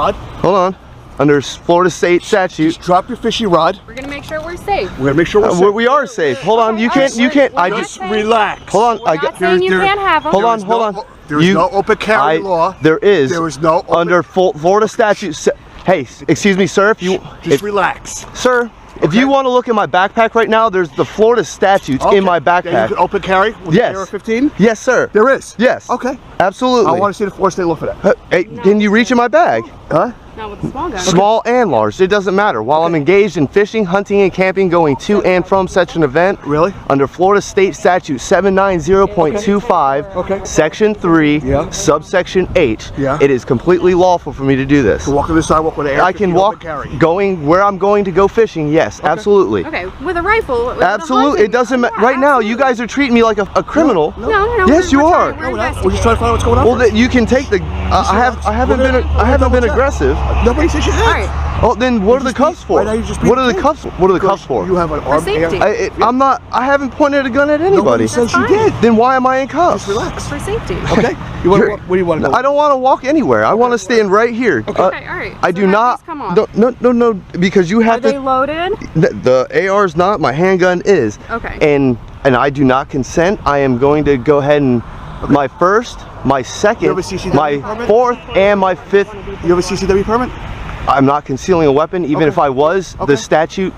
Hold on. Under Florida state statute. Just drop your fishing rod. We're gonna make sure we're safe. We're gonna make sure we're safe. We are safe. Hold on. You can't. I just relax. Hold on. We're not saying you can't have them. Hold on. There is no open carry law. There is. There is no open, under Florida statute. Hey, excuse me, sir. Just relax, sir. If you want to look in my backpack right now, there's the Florida statutes in my backpack. Yeah, you can open carry with yes. AR-15? Yes, sir. There is? Yes. Okay. Absolutely. I want to see the Florida state law for that. Hey, can you reach in my bag? Huh? Not with the small gun. Small and large, it doesn't matter. While I'm engaged in fishing, hunting, and camping, going to and from such an event, really? Under Florida State Statute 790.25, Section 3, Subsection H, it is completely lawful for me to do this. To walk on the sidewalk with an AR-15 I can walk, going where I'm going to go fishing, yes, absolutely. Okay, with a rifle. Absolutely, it doesn't matter. Right now, you guys are treating me like a criminal. No. Yes, you are. We're just trying to find out what's going on. Well, you can take the. I haven't been aggressive. Nobody says you have. All right. Oh, then what are the cuffs for? What are the cuffs? What are the cuffs for? You have an arm. I'm not. I haven't pointed a gun at anybody. Nobody says you did. Then why am I in cuffs? Just relax. For safety. Okay. Where do you want to go? I don't want to walk anywhere. I want to stand right here. Okay. All right. I do not. Come on. No. Because you have to. Are they loaded? The AR is not. My handgun is. Okay. And I do not consent. I am going to go ahead and my first, my second, my fourth, and my fifth. You have a CCW permit? I'm not concealing a weapon, even if I was. The statute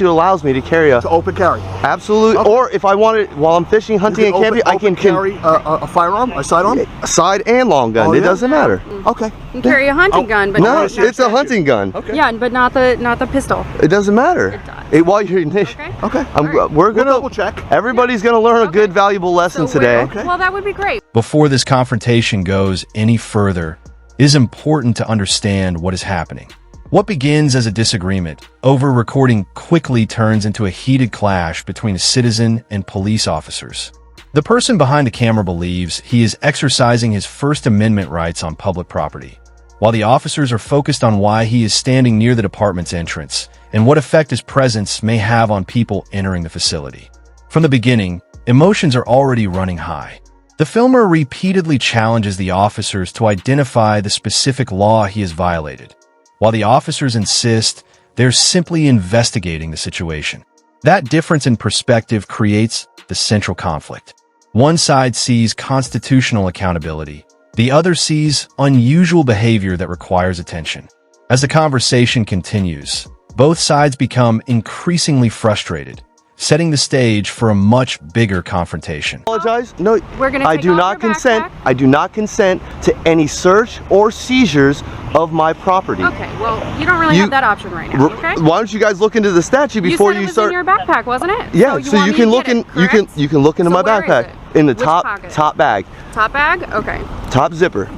allows me to carry to open carry. Absolutely. Or if I wanted, while I'm fishing, hunting, and camping, I can carry a firearm, a sidearm, a side and long gun. It doesn't matter. Okay. You can carry a hunting gun, but no, it's a hunting gun. Okay. Yeah, but not the pistol. It doesn't matter. It does. While you're we're gonna double check. Everybody's gonna learn a good, valuable lesson today. Well, that would be great. Before this confrontation goes any further, it is important to understand what is happening. What begins as a disagreement over recording quickly turns into a heated clash between a citizen and police officers. The person behind the camera believes he is exercising his First Amendment rights on public property, while the officers are focused on why he is standing near the department's entrance and what effect his presence may have on people entering the facility. From the beginning, emotions are already running high. The filmer repeatedly challenges the officers to identify the specific law he has violated, while the officers insist they're simply investigating the situation. That difference in perspective creates the central conflict. One side sees constitutional accountability, the other sees unusual behavior that requires attention. As the conversation continues, both sides become increasingly frustrated, setting the stage for a much bigger confrontation. Apologize? No, we're gonna I do not consent. I do not consent to any search or seizures of my property. Okay, well, you don't really have that option right now, okay? Why don't you guys look into the statute before you start? You said it was in your backpack, wasn't it? Yeah, so you can look in. You can look into my backpack in the top bag. Top bag? Okay. Top zipper.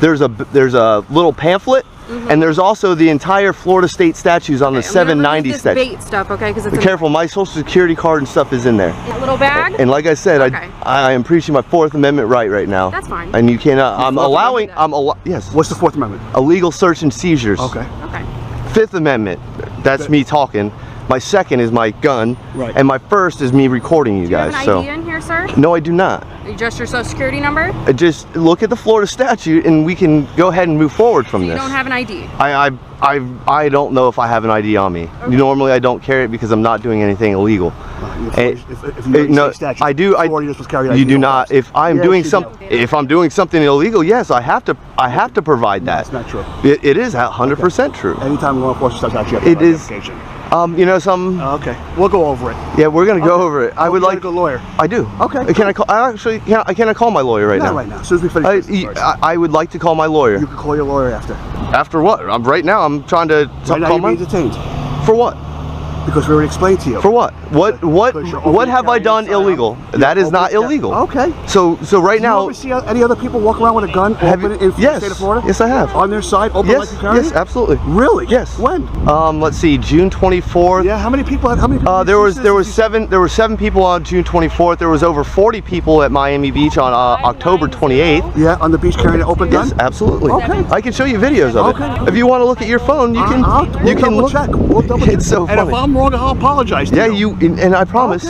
There's a little pamphlet. And there's also the entire Florida state statutes on the 790 statute. Bait stuff, okay? Because it's be careful. My social security card and stuff is in there. A little bag. And like I said, I am preaching my Fourth Amendment right now. That's fine. And you cannot. Yes. What's the Fourth Amendment? Illegal search and seizures. Okay. Fifth Amendment. That's me talking. My second is my gun, and my first is me recording you guys. Do you have an ID in here, sir? No, I do not. Just your social security number? Just look at the Florida statute, and we can go ahead and move forward from this. You don't have an ID? I don't know if I have I me. Okay. Normally, I don't carry it because I'm not doing anything illegal. No, I do. You do not. If I'm doing something illegal, yes, I have to provide that. That's not true. It is 100% true. Anytime law enforcement starts out, you have to identification. Okay, we'll go over it. Yeah, we're gonna go over it. I would like a lawyer. I do. Okay. Can I call? Can I call my lawyer right now? Not right now. As soon as we finish. I would like to call my lawyer. You can call your lawyer after. After what? Right now. I'm trying to call my. Detained. For what? Because we already explained to you. For what? What have I done illegal? That is not illegal. Okay. So right now. Do you ever see any other people walk around with a gun open in the state of Florida? Yes, I have. On their side, open like you carry? Yes, absolutely. Really? Yes. When? Let's see, June 24th. Yeah. How many people? There were seven people on June 24th. There was over 40 people at Miami Beach on October 28th. Yeah, on the beach carrying an open gun. Yes, absolutely. Okay. I can show you videos of it. If you want to look at your phone, you can. You can look. We'll double check. It's so funny. And if I'm wrong, I'll apologize. Yeah, and I promise,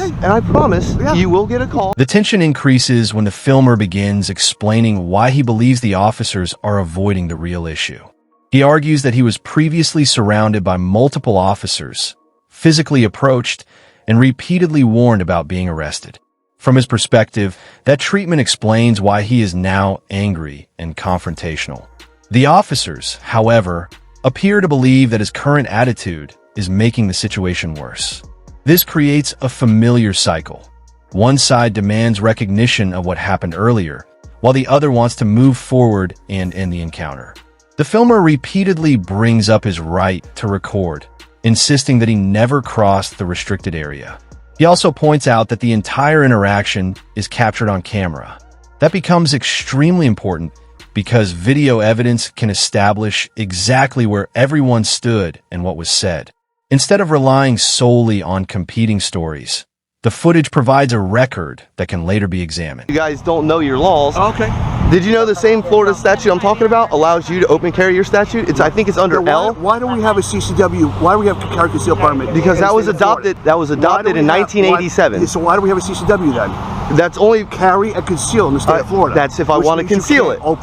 you will get a call. The tension increases when the filmer begins explaining why he believes the officers are avoiding the real issue. He argues that he was previously surrounded by multiple officers, physically approached, and repeatedly warned about being arrested. From his perspective, that treatment explains why he is now angry and confrontational. The officers, however, appear to believe that his current attitude is making the situation worse. This creates a familiar cycle. One side demands recognition of what happened earlier, while the other wants to move forward and end the encounter. The filmer repeatedly brings up his right to record, insisting that he never crossed the restricted area. He also points out that the entire interaction is captured on camera. That becomes extremely important because video evidence can establish exactly where everyone stood and what was said. Instead of relying solely on competing stories, the footage provides a record that can later be examined. You guys don't know your laws. Okay. Did you know the same Florida statute I'm talking about allows you to open carry your statute? I think it's under L. Why do we have a CCW? Why do we have a carry concealed permit? Because that was adopted. That was adopted in 1987. So why do we have a CCW then? That's only Carry and conceal in the state of Florida. That's if I want to conceal it. You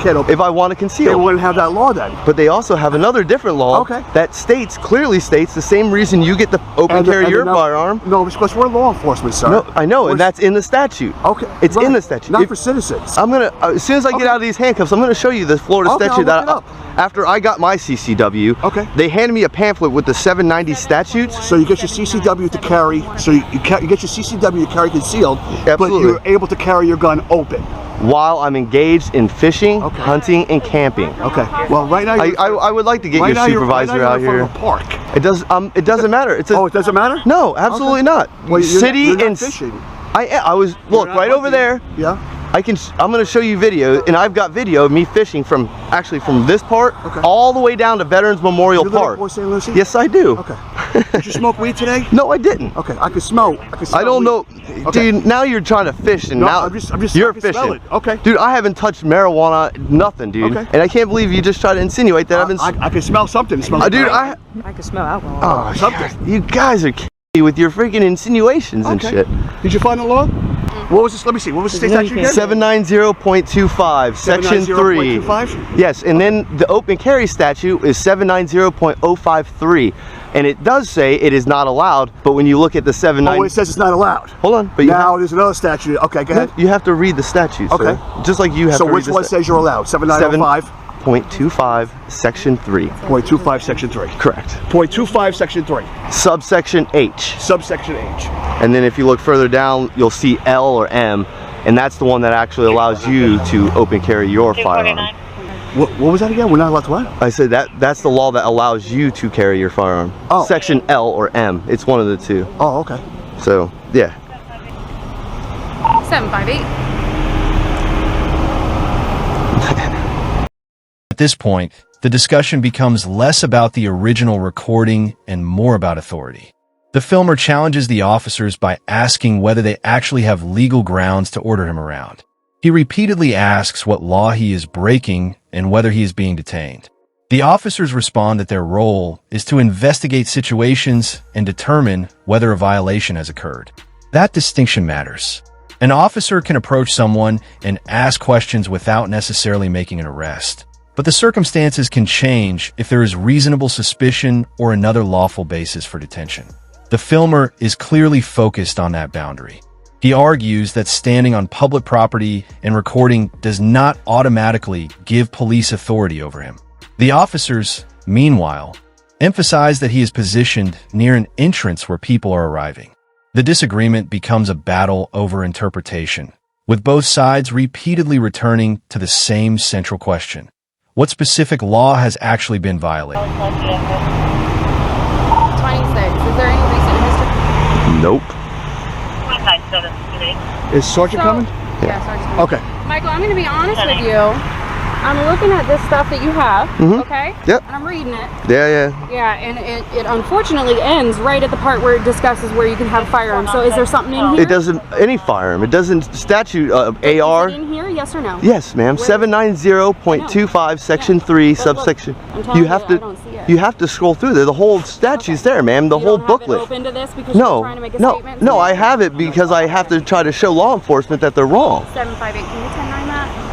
can't open. If I want to conceal. They wouldn't have that law then. But they also have another different law that clearly states the same reason you get to open carry your firearm. No, because we're law enforcement, sir. No, I know, and that's in the statute. Okay, it's in the statute. Not for citizens. I'm gonna as soon as I get out of these handcuffs, I'm gonna show you the Florida statute that after I got my CCW. They handed me a pamphlet with the 790 statutes. So you get your CCW to carry. So you get your CCW to carry concealed, Absolutely. but you're able to carry your gun open while I'm engaged in fishing, hunting, and camping. Okay. Well, right now I would like to get your supervisor out here. Park. It doesn't matter. It doesn't matter? No, absolutely not. Well, City you're and fishing. I was look right over there. Yeah. I'm going to show you video, and I've got video of me fishing from this part all the way down to Veterans Memorial Park. St. Lucie? Yes, I do. Okay. Did you smoke weed today? No, I didn't. Okay, I can smell. I don't know, dude. Now you're trying to fish, and now you're fishing. Okay. Dude, I haven't touched marijuana, nothing, dude. And I can't believe you just tried to insinuate that I've been. I can smell something. Dude, I can smell alcohol. Oh, something. You guys are with your freaking insinuations and shit. Did you find the law? What was this? Let me see. What was the state statute again? 790.25, section 3. 790.25? Yes, and then the open carry statute is 790.053. And it does say it is not allowed, but when you look at the 790... Oh, it says it's not allowed. Hold on. But now there's another statute. Okay, go ahead. You have to read the statute, sir. Just like you have to read the statute. So which one says you're allowed? 790.5? 0.25, section 3. 0.25, section 3. Correct. 0.25, section 3. Subsection H. Subsection H. And then if you look further down, you'll see L or M, and that's the one that actually allows you to open carry your firearm. What was that again? We're not allowed to what? I said that's the law that allows you to carry your firearm. Oh. Section L or M. It's one of the two. Oh, okay. So, yeah. 758. At this point, the discussion becomes less about the original recording and more about authority. The filmer challenges the officers by asking whether they actually have legal grounds to order him around. He repeatedly asks what law he is breaking and whether he is being detained. The officers respond that their role is to investigate situations and determine whether a violation has occurred. That distinction matters. An officer can approach someone and ask questions without necessarily making an arrest. But the circumstances can change if there is reasonable suspicion or another lawful basis for detention. The filmer is clearly focused on that boundary. He argues that standing on public property and recording does not automatically give police authority over him. The officers, meanwhile, emphasize that he is positioned near an entrance where people are arriving. The disagreement becomes a battle over interpretation, with both sides repeatedly returning to the same central question. What specific law has actually been violated? 26. Is there any recent history? Nope. Is Sergeant coming? Yeah, Sergeant. Okay. Michael, I'm going to be honest with you. I'm looking at this stuff that you have, okay? Yep. And I'm reading it. Yeah. Yeah, and it unfortunately ends right at the part where it discusses where you can have firearms. So is there something in here? It doesn't, any firearm. It doesn't, statute, AR. Is it in here, yes or no? Yes, ma'am. 790.25, section 3, subsection. You have to, I don't see it. You have to scroll through there. The whole statute's there, ma'am. The whole booklet. Open to this because you're trying to make a statement? No, I have it because I have to try to show law enforcement that they're wrong. 758, can you 10-9 that?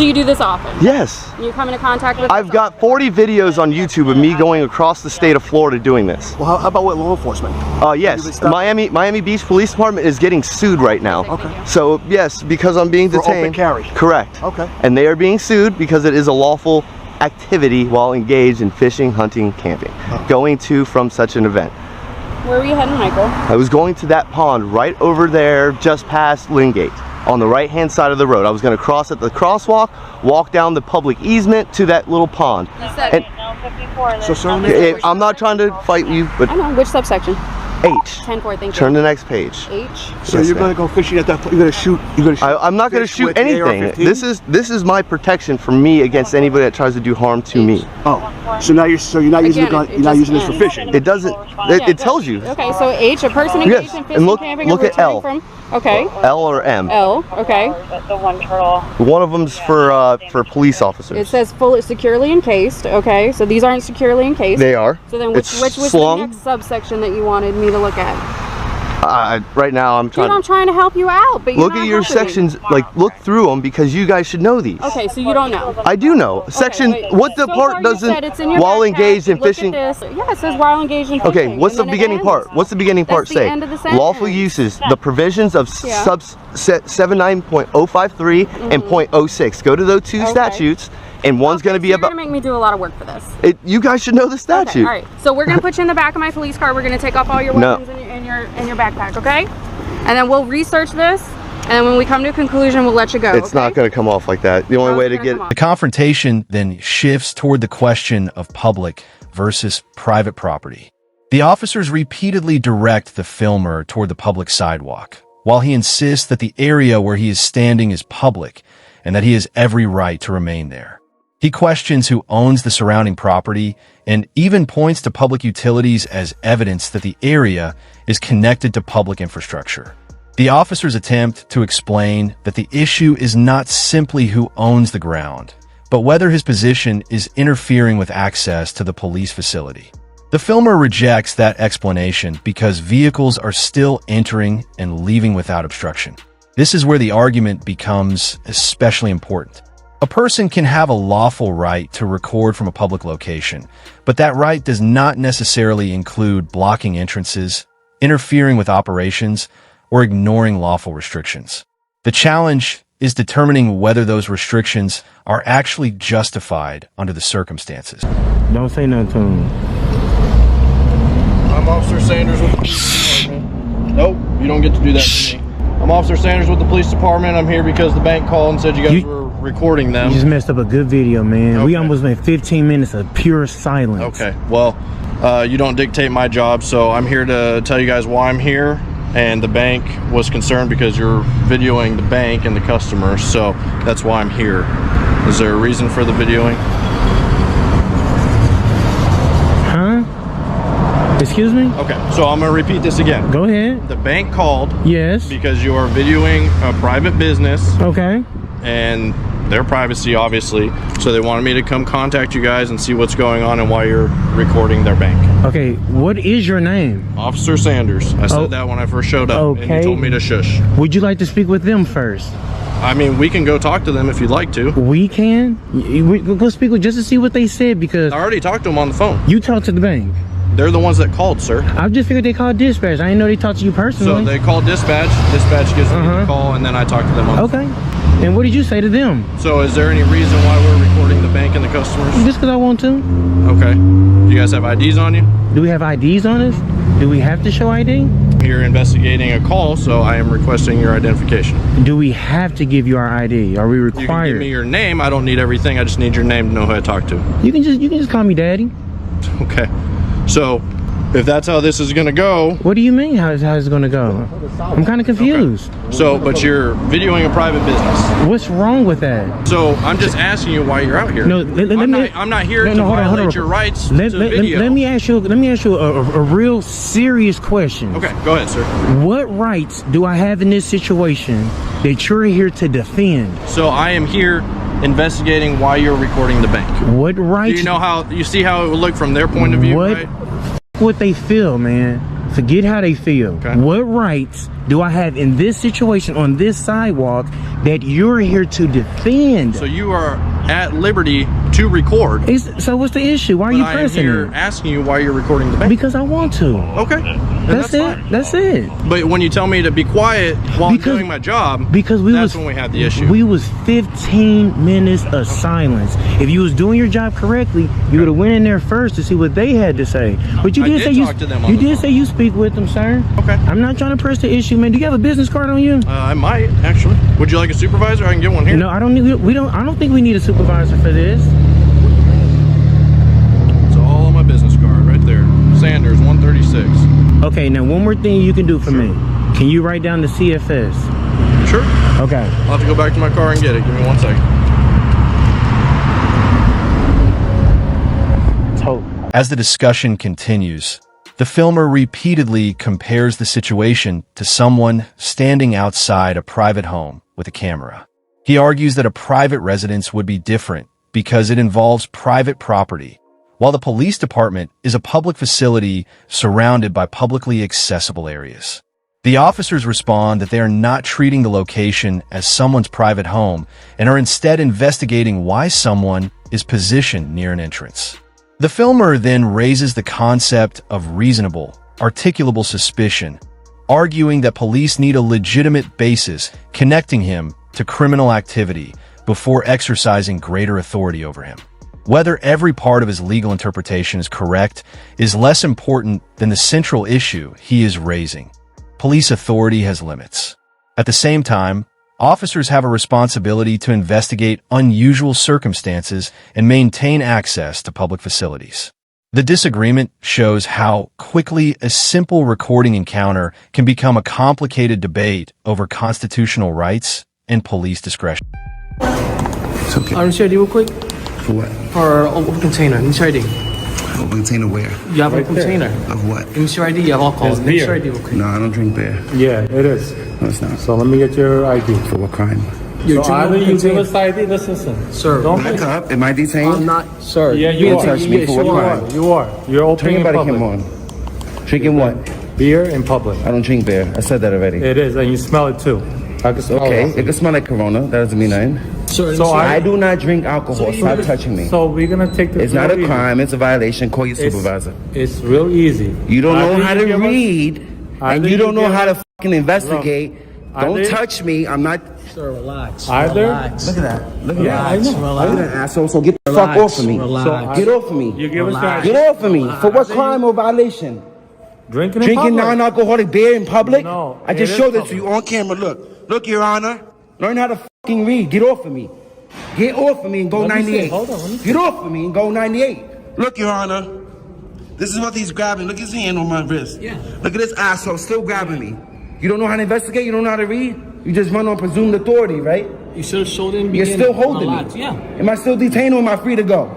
So you do this often? Yes. And you come into contact with I've got 40 videos on YouTube of me going across the state of Florida doing this. Well, how about with law enforcement? Yes, Miami Beach Police Department is getting sued right now. Okay. So yes, because I'm being For detained. open carry. Correct. Okay. And they are being sued because it is a lawful activity while engaged in fishing, hunting, camping, going to from such an event. Where were you heading, Michael? I was going to that pond right over there, just past Lingate, on the right-hand side of the road. I was going to cross at the crosswalk, walk down the public easement to that little pond. And, So, sir, I'm not trying to fight you, but I know. Which subsection? H. 10-4, thank you. Turn the next page. H. so Yes, you're ma'am. going to go fishing at that point? You're going to shoot? You're going to shoot? I'm not going to fish shoot with the anything. AR-15? This is my protection for me against anybody that tries to do harm to me. Oh, so now you're not using the gun. You're not using this for fishing. It doesn't. It tells you. Okay, so H, a person engaged Yes, in and fishing, look- camping, look or at L. returning from. Okay. L or M. L. Okay. The one turtle. One of them's for police officers. It says fully securely encased. Okay, so these aren't securely encased. They are. So then, It's which was slung. the next subsection that you wanted me to look at? Right now, I'm Dude, trying. I'm trying to help you out, but you're Look not at your helping me. sections. Like, look through them because you guys should know these. Okay, so you don't know. I do know. Section. wait. What the So part far you doesn't. said it's in your While backpack, engaged in look at fishing. this. Yeah, it says while engaged in fishing. Okay, what's the and then it beginning ends. part? What's the beginning part That's the say? end of the Lawful sentence. uses, the provisions of Yeah. subs 79.053 and .06. Go to those two Okay. statutes, and one's going to Okay, be so you're about. gonna make me do a lot of work for this. You guys should know the statute. Okay, all right. So we're gonna put you in the back of my police car. We're gonna take off all your No. weapons in your backpack, okay? And then we'll research this, and then when we come to a conclusion, we'll let you go. It's not going to come off like that. The only How's way it to gonna get come off? The confrontation then shifts toward the question of public versus private property. The officers repeatedly direct the filmer toward the public sidewalk, while he insists that the area where he is standing is public and that he has every right to remain there. He questions who owns the surrounding property and even points to public utilities as evidence that the area is connected to public infrastructure. The officers attempt to explain that the issue is not simply who owns the ground, but whether his position is interfering with access to the police facility. The filmer rejects that explanation because vehicles are still entering and leaving without obstruction. This is where the argument becomes especially important. A person can have a lawful right to record from a public location, but that right does not necessarily include blocking entrances, interfering with operations, or ignoring lawful restrictions. The challenge is determining whether those restrictions are actually justified under the circumstances. Don't say nothing to him. I'm Officer Sanders with the police department. Nope, you don't get to do that to me. I'm Officer Sanders with the police department. I'm here because the bank called and said you guys were recording them. You just messed up a good video, man. Okay. We almost went 15 minutes of pure silence. Okay, well, you don't dictate my job, so I'm here to tell you guys why I'm here. And the bank was concerned because you're videoing the bank and the customers, so that's why I'm here. Is there a reason for the videoing? Huh? Excuse me? Okay, so I'm gonna repeat this again. Go ahead. The bank called Yes. because you are videoing a private business Okay. and their privacy, obviously. So they wanted me to come contact you guys and see what's going on and why you're recording their bank. Okay, what is your name? Officer Sanders. I said Oh, that when I first showed up, and okay. you told me to shush. Would you like to speak with them first? I mean, we can go talk to them if you'd like to. We can? Go speak with just to see what they said because I already talked to them on the phone. you talked to the bank. They're the ones that called, sir. I just figured they called dispatch. I didn't know they talked to you So personally. they called dispatch. Dispatch gives me the call, and then I talk to them on the Okay. And what did you say to them? So is there any reason why we're recording the bank and the customers? Just because I want to. Okay. Do you guys have IDs on you? Do we have IDs on us? Do we have to show ID? You're investigating a call, so I am requesting your identification. Do we have to give you our ID? Are we You can required? give me your name. I don't need everything. I just need your name to know who I talk to. You can just call me daddy. Okay. So if that's how this is gonna go, What do you mean? How's it gonna go? I'm kind of confused. so but you're videoing a private business. What's wrong with that? So I'm just asking you why you're out here. No, let me. I'm not here No, to no, hold on, hold violate on. your rights Let to video. me ask you. Let me ask you a real serious question. Okay, go ahead, sir. What rights do I have in this situation that you're here to defend? So I am here investigating why you're recording the bank. What Do rights? you know how you see how it would look from their point of view, What right? what they feel, man? Forget how they feel. Okay. What rights do I have in this situation on this sidewalk that you're here to defend? So you are at liberty to record. So what's the issue? Why are you I am pressing here it? asking you why you're recording the bank. Because I want to. Okay. That's it. fine. That's it. But when you tell me to be quiet while Because- I'm doing my job, Because that's when we had the issue. We was 15 minutes of silence. If you was doing your job correctly, you would have went in there first to see what they had to say. But you I did did say you talk to them on you the did phone. say you speak with them, sir. Okay. I'm not trying to press the issue, man. Do you have a business card on you? I might actually. Would you like a supervisor? I can get one here. No, I don't need. We don't. I don't think we need a supervisor for this. It's all on my business card right there. Sanders 136. Okay. Now one more thing you can do for me. Can you write down the CFS? Sure. Okay. I'll have to go back to my car and get it. Give me 1 second. As the discussion continues, the filmer repeatedly compares the situation to someone standing outside a private home with a camera. He argues that a private residence would be different because it involves private property, while the police department is a public facility surrounded by publicly accessible areas. The officers respond that they are not treating the location as someone's private home and are instead investigating why someone is positioned near an entrance. The filmer then raises the concept of reasonable, articulable suspicion, arguing that police need a legitimate basis connecting him to criminal activity before exercising greater authority over him. Whether every part of his legal interpretation is correct is less important than the central issue he is raising. Police authority has limits. At the same time, officers have a responsibility to investigate unusual circumstances and maintain access to public facilities. The disagreement shows how quickly a simple recording encounter can become a complicated debate over constitutional rights and police discretion. It's okay. Are you ready real quick? For what? For open container, initial ID. Open container where? You have a container. Of what? Initial ID, you have alcohol. There's beer. Initial ID real quick. No, I don't drink beer. Yeah, it is. No, it's not. So let me get your ID. For what crime? You're So either drinking you give container. us ID, listen. Sir, Don't Back be, up. Am I detained? I'm not, sir. yeah, you Can't are. touch me for what crime? You are. You're Turn opening your in body public. cam on. Drinking what? Beer in public. I don't drink beer. I said that already. It is, and you smell it too. I can smell Okay, it. it can smell like Corona. That doesn't mean nothing. Sir, So I do not drink alcohol. Stop touching me. So we're gonna take this. It's not real a easy. crime. It's a violation. Call your It's- supervisor. It's real easy. You don't know Either how you to give us- read, and either you don't know give how to us- fucking investigate. Don't either- touch me. I'm not. Sir, relax. Either- Relax. Look at that. Look at Yeah, I that. know. Look at that asshole. So get the fuck off of me. Relax. Get off of me. You give us your Relax. ID. Get off of me. For what crime or violation? Drinking in Drinking public. non-alcoholic beer in public? No, I just it showed is it to you on camera. Look, Your Honor. Learn how to fucking read. Get off of me. Get off of me and go Let me see. 98. Hold on, let me see. Get off of me and go 98. Look, Your Honor. This is what he's grabbing. Look at his hand on my wrist. Yeah. Look at this asshole still grabbing me. You don't know how to investigate? You don't know how to read? You just run on presumed authority, right? You should have showed it in the You're beginning. still holding Relax. me. Yeah. Am I still detained or am I free to go?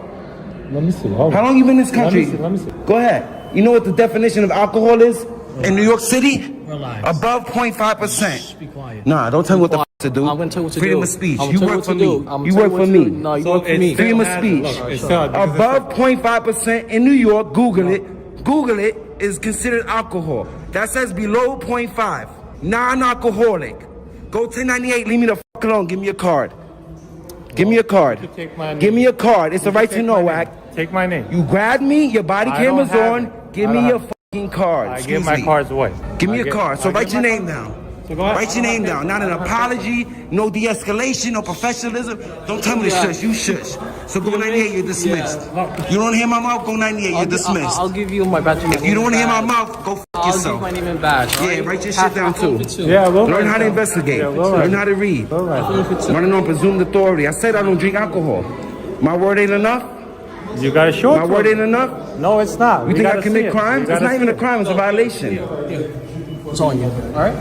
Let me see. Hold How on. long you been in this country? Let me see. Go ahead. You know what the definition of alcohol is in New York City? Relax. Above 0.5%. Be quiet. Nah, don't tell me what the f to do. I'm gonna tell you what to Freedom do. of speech. I'm You gonna tell you work what for to me. do. I'm gonna You tell work what for to me. do. No, you So work for me. it's Freedom of still speech. has- look, it's still- because it's Above 0.5% in New York, Google it. Google it is considered alcohol. That says below 0.5. Non-alcoholic. Go 1098. Leave me the fuck alone. Give me a card. Give me a card. You take my name. Give me a card. It's a right to Take know my act. name. Take my name. You grabbed me. Your body I camera's don't have on. it. Give I me don't your have fucking card. I Excuse give my me. cards away. Give me I a give- card. So I write give your my name card. down. So go ahead. Write your name down. Not an apology, no de-escalation, no professionalism. Don't tell me to shush. You shush. So go 98. You're dismissed. You don't hear my mouth? Go 98. You're dismissed. I'll give you my badge. If you don't want to hear my mouth, go f I'll give yourself. my name and badge. Yeah, alright? write your Half- shit down half of too. it too. Yeah, we'll Learn write how to it. investigate. Yeah, we'll write Learn it. how to read. All right. Running on presumed authority. I said I don't drink alcohol. My word ain't enough. You gotta show it. My to word us. ain't enough. No, it's not. You We think I gotta see commit it. crimes? We It's gotta not even see a crime. It's a violation. It's on you. Alright?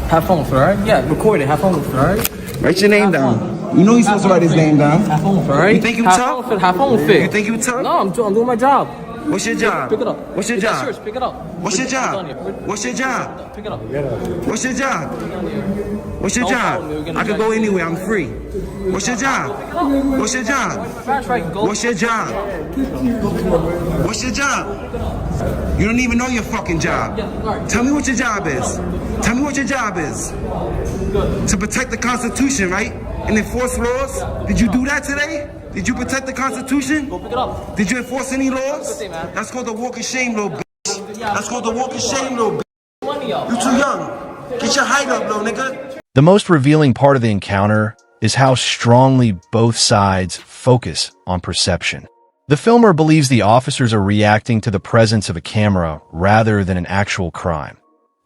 Have fun with it, alright? Yeah, record it. Have fun with it, alright? Write your name down. You know he's supposed to write his name down. Have fun with it, alright? You think you have tough? Fun with it. Have fun with it. You think you tough? No, I'm doing my job. What's your job? Pick it up. What's your It's job? yours. Pick it up. What's your It's on job? you. What's your job? Pick it up. What's your job? What's your Don't job? follow me, we're gonna I could check go it. anywhere. I'm free. What's your job? What's your job? Badge right, go. What's your job? What's your job? You don't even know your fucking job. Yeah, all right. Tell me what your job is. Tell me what your job is. Good. To protect the Constitution, right? And enforce laws? Did you do that today? Did you protect the Constitution? Go pick it up. Did you enforce any laws? Good day, man. That's called the walk of shame, little bitch. That's called the walk of shame, little bitch. Money up. You too young. Get your height up, little nigga. The most revealing part of the encounter is how strongly both sides focus on perception. The filmer believes the officers are reacting to the presence of a camera rather than an actual crime,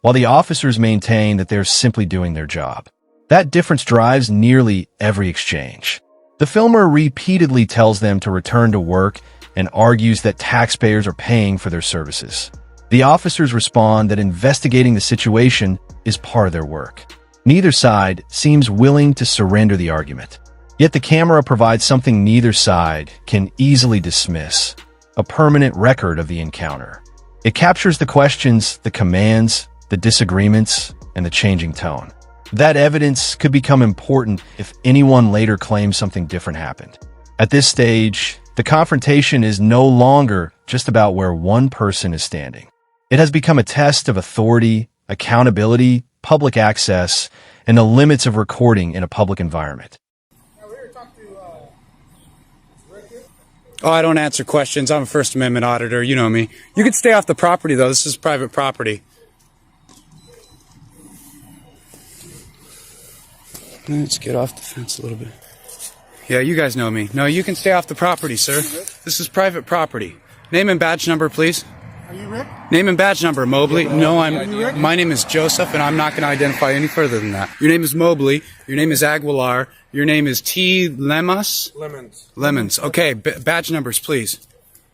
while the officers maintain that they're simply doing their job. That difference drives nearly every exchange. The filmer repeatedly tells them to return to work and argues that taxpayers are paying for their services. The officers respond that investigating the situation is part of their work. Neither side seems willing to surrender the argument. Yet the camera provides something neither side can easily dismiss: a permanent record of the encounter. It captures the questions, the commands, the disagreements, and the changing tone. That evidence could become important if anyone later claims something different happened. At this stage, the confrontation is no longer just about where one person is standing. It has become a test of authority, accountability, public access, and the limits of recording in a public environment. Oh, I don't answer questions. I'm a First Amendment auditor. You know me. You can stay off the property, though. This is private property. Let's get off the fence a little bit. Yeah, you guys know me. No, you can stay off the property, sir. This is private property. Name and badge number, please. Are you Rick? Name and badge number, Mobley. No, my name is Joseph, and I'm not going to identify any further than that. Your name is Mobley. Your name is Aguilar. Your name is T. Lemus? Lemons. Okay, badge numbers, please.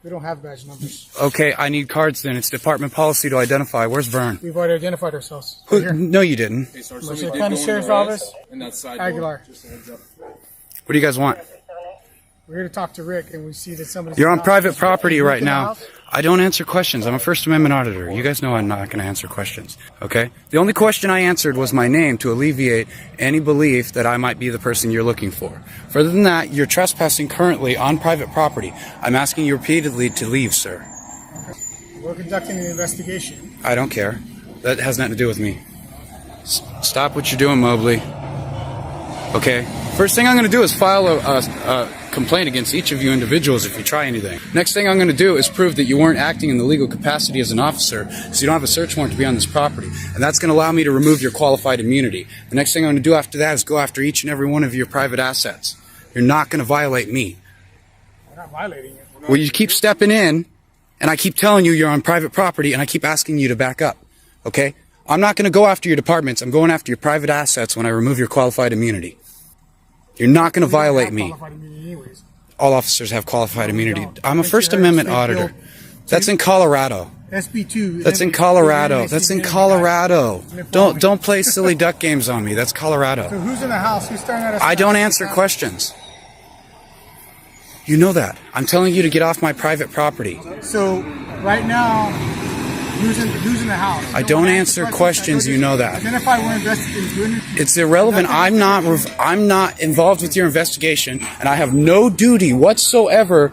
We don't have badge numbers. Okay, I need cards then. It's department policy to identify. Where's Vern? We've already identified ourselves. No, you didn't. Merced County Sheriff's Office, Aguilar. What do you guys want? We're here to talk to Rick, and we see that somebody's... You're on private property right now. I don't answer questions. I'm a First Amendment auditor. You guys know I'm not going to answer questions, okay? The only question I answered was my name to alleviate any belief that I might be the person you're looking for. Further than that, you're trespassing currently on private property. I'm asking you repeatedly to leave, sir. We're conducting an investigation. I don't care. That has nothing to do with me. Stop what you're doing, Mobley. Okay? First thing I'm going to do is file a complaint against each of you individuals if you try anything. Next thing I'm going to do is prove that you weren't acting in the legal capacity as an officer, so you don't have a search warrant to be on this property. And that's going to allow me to remove your qualified immunity. The next thing I'm going to do after that is go after each and every one of your private assets. You're not going to violate me. We're not violating it. Well, you keep stepping in, and I keep telling you you're on private property, and I keep asking you to back up. Okay? I'm not going to go after your departments. I'm going after your private assets when I remove your qualified immunity. You're not going to violate me. All officers have qualified immunity. I'm a First Amendment auditor. That's in Colorado. SB2. That's in Colorado. That's in Colorado. Don't play silly duck games on me. That's Colorado. So who's in the house? Who's staring at us? I don't answer questions. You know that. I'm telling you to get off my private property. So right now, who's in the house? I don't answer questions. You know that. Identify we're investigating. It's irrelevant. I'm not involved with your investigation, and I have no duty whatsoever